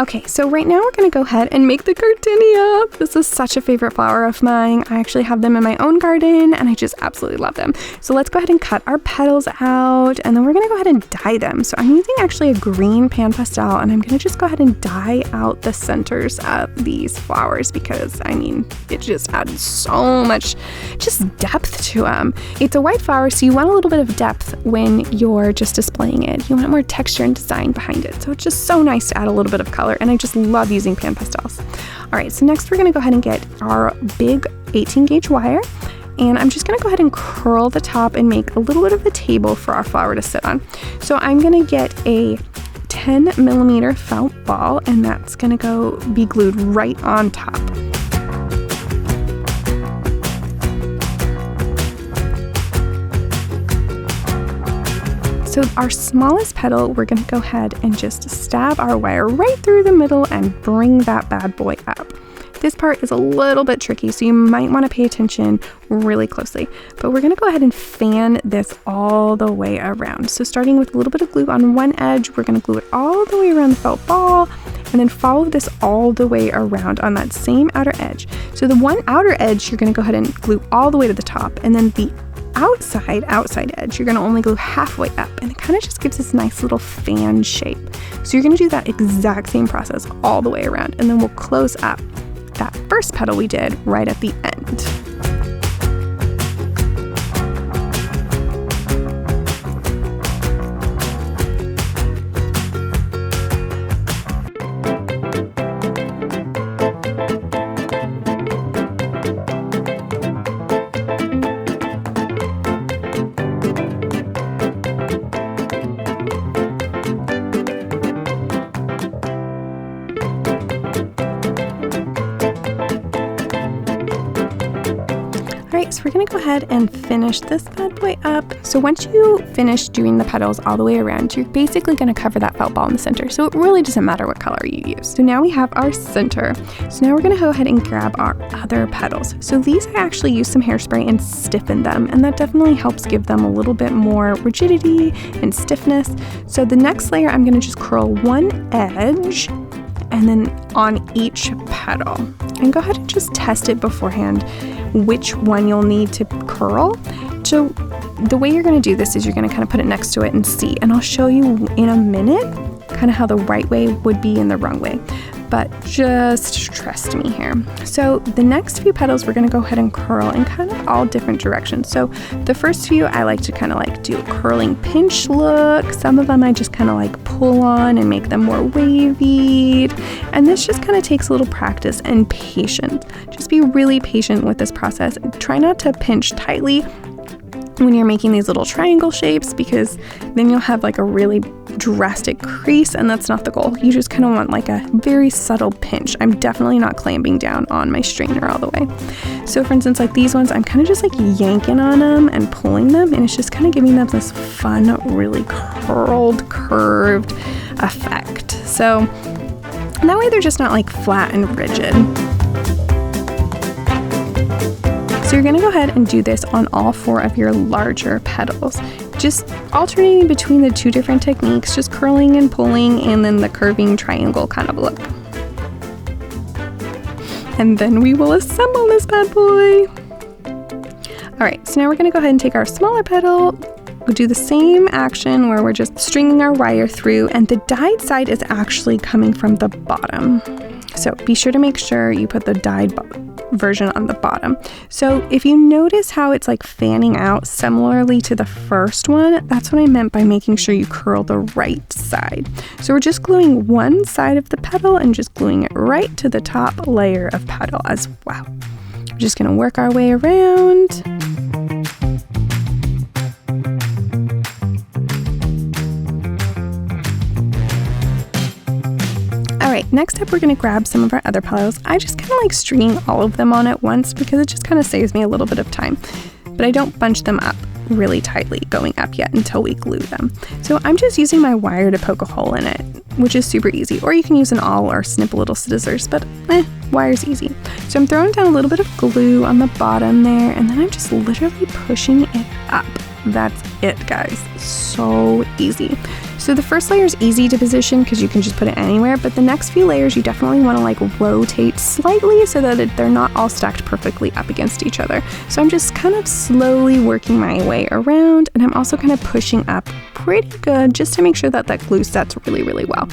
Okay, so right now we're going to go ahead and make the gardenia. This is such a favorite flower of mine. I actually have them in my own garden and I just absolutely love them. So let's go ahead and cut our petals out and then we're going to go ahead and dye them. So I'm using actually a green pan pastel and I'm going to just go ahead and dye out the centers of these flowers because I mean, it just adds so much just depth to them. It's a white flower, so you want a little bit of depth when you're just displaying it. You want more texture and design behind it. So it's just so nice to add a little bit of color. And I just love using pan pastels. All right, so next we're gonna go ahead and get our big 18 gauge wire. And I'm just gonna go ahead and curl the top and make a little bit of a table for our flower to sit on. So I'm gonna get a 10 millimeter felt ball and that's gonna be glued right on top. So our smallest petal, we're gonna go ahead and just stab our wire right through the middle and bring that bad boy up. This part is a little bit tricky, so you might wanna pay attention really closely, but we're gonna go ahead and fan this all the way around. So starting with a little bit of glue on one edge, we're gonna glue it all the way around the felt ball, and then follow this all the way around on that same outer edge. So the one outer edge, you're gonna go ahead and glue all the way to the top, and then the outside edge, you're gonna only glue halfway up, and it kind of just gives this nice little fan shape. So you're gonna do that exact same process all the way around, and then we'll close up that first petal we did right at the end. So we're gonna go ahead and finish this bad boy up. So once you finish doing the petals all the way around, you're basically gonna cover that felt ball in the center. So it really doesn't matter what color you use. So now we have our center. So now we're gonna go ahead and grab our other petals. So these I actually use some hairspray and stiffen them, and that definitely helps give them a little bit more rigidity and stiffness. So the next layer, I'm gonna just curl one edge and then on each petal. And go ahead and just test it beforehand which one you'll need to curl. So the way you're gonna do this is you're gonna kind of put it next to it and see, and I'll show you in a minute kind of how the right way would be and the wrong way, but just trust me here. So the next few petals we're gonna go ahead and curl in kind of all different directions. So the first few I like to kind of like do a curling pinch look. Some of them I just kind of like pull on and make them more wavy. And this just kind of takes a little practice and patience. Just be really patient with this process. Try not to pinch tightly when you're making these little triangle shapes, because then you'll have like a really drastic crease, and that's not the goal. You just kind of want like a very subtle pinch. I'm definitely not clamping down on my straightener all the way. So for instance, like these ones, I'm kind of just like yanking on them and pulling them, and it's just kind of giving them this fun, really curved effect. So that way they're just not like flat and rigid. So you're gonna go ahead and do this on all 4 of your larger petals. Just alternating between the 2 different techniques, just curling and pulling, and then the curving triangle kind of look. And then we will assemble this bad boy. All right, so now we're gonna go ahead and take our smaller petal. We'll do the same action where we're just stringing our wire through, and the dyed side is actually coming from the bottom. So be sure to make sure you put the dyed version on the bottom. So if you notice how it's like fanning out similarly to the first one, that's what I meant by making sure you curl the right side. So we're just gluing one side of the petal and just gluing it right to the top layer of petal as well. We're just gonna work our way around. All right, next up we're gonna grab some of our other petals. I just kind of like stringing all of them on at once because it just kind of saves me a little bit of time, but I don't bunch them up really tightly going up yet until we glue them. So I'm just using my wire to poke a hole in it, which is super easy, or you can use an awl or snip a little scissors, but wire's easy. So I'm throwing down a little bit of glue on the bottom there, and then I'm just literally pushing it up. That's it, guys. So easy. So the first layer is easy to position because you can just put it anywhere, but the next few layers you definitely want to like rotate slightly so that they're not all stacked perfectly up against each other. So I'm just kind of slowly working my way around, and I'm also kind of pushing up pretty good just to make sure that that glue sets really, really well.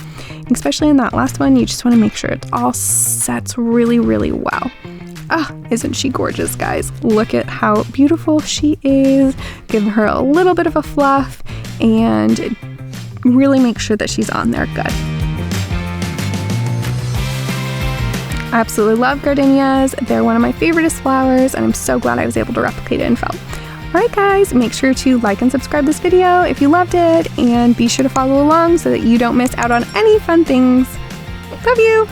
Especially in that last one, you just want to make sure it all sets really, really well. Ah, isn't she gorgeous, guys? Look at how beautiful she is. Give her a little bit of a fluff and really make sure that she's on there good. I absolutely love gardenias. They're one of my favoriteest flowers, and I'm so glad I was able to replicate it in felt. Alright guys, make sure to like and subscribe this video if you loved it, and be sure to follow along so that you don't miss out on any fun things. Love you!